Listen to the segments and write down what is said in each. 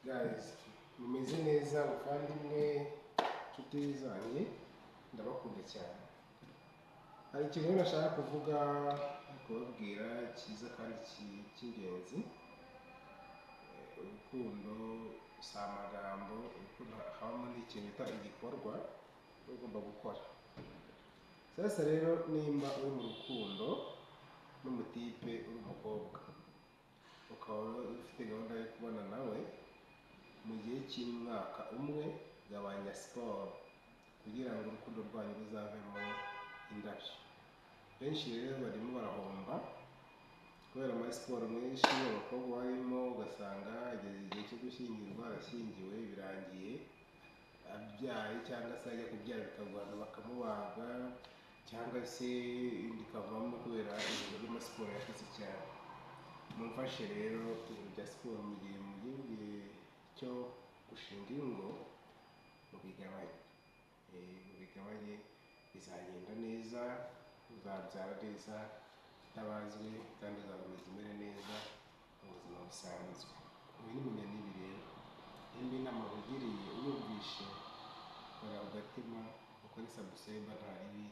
guys, mumeze neza muvandimwe nshuti zanjye, ndabakunda cyane. Hari ikintu nashaka kuvuga kubabwira cyiza kandi cy'ingenzi. Urukundo si amagambo, urukundo habamo n'ikintu bita igikorwa ugomba gukora. Sasa rero nimba uri mu rukundo n'umutipe uri umukobwa, ukaba ufite gahunda yo kubona nawe, mu gihe cy'umwaka umwe gabanya siporo kugira ngo urukundo rwanyu ruzavemo indabyo. Benshi rero barimo barahomba kubera muri siporo menshi abakobwa barimo, ugasanga ageze igihe cyo gushyingirwa, arashyingiwe birangiye abyaye, cyangwa se ajya kubyara bikagorana bakamubaga, cyangwa se indi ikavamo kubera ibintu by'amasiporo yakoze cyane. Mumfashe rero ibintu bya siporo mu gihe cyo gushinga ingo mubigabanye, bizagenda neza, uzabyara neza utabazwe kandi uzakomeza umere neza mu buzima busanzwe. Ibi ni Munyanibi rero, nimba inama nkugiriye uyumvishe kora ku gatima, ukore subscribe, nta ribi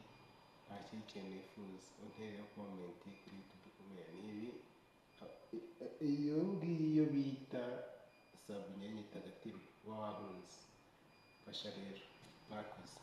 nta kindi kintu nifuza, untereho comment kuri YouTube ku Munyanibi. Iyo ngiyo bita sabu nyenyita agatima uba wahunze. Fasha rero, mwakoze.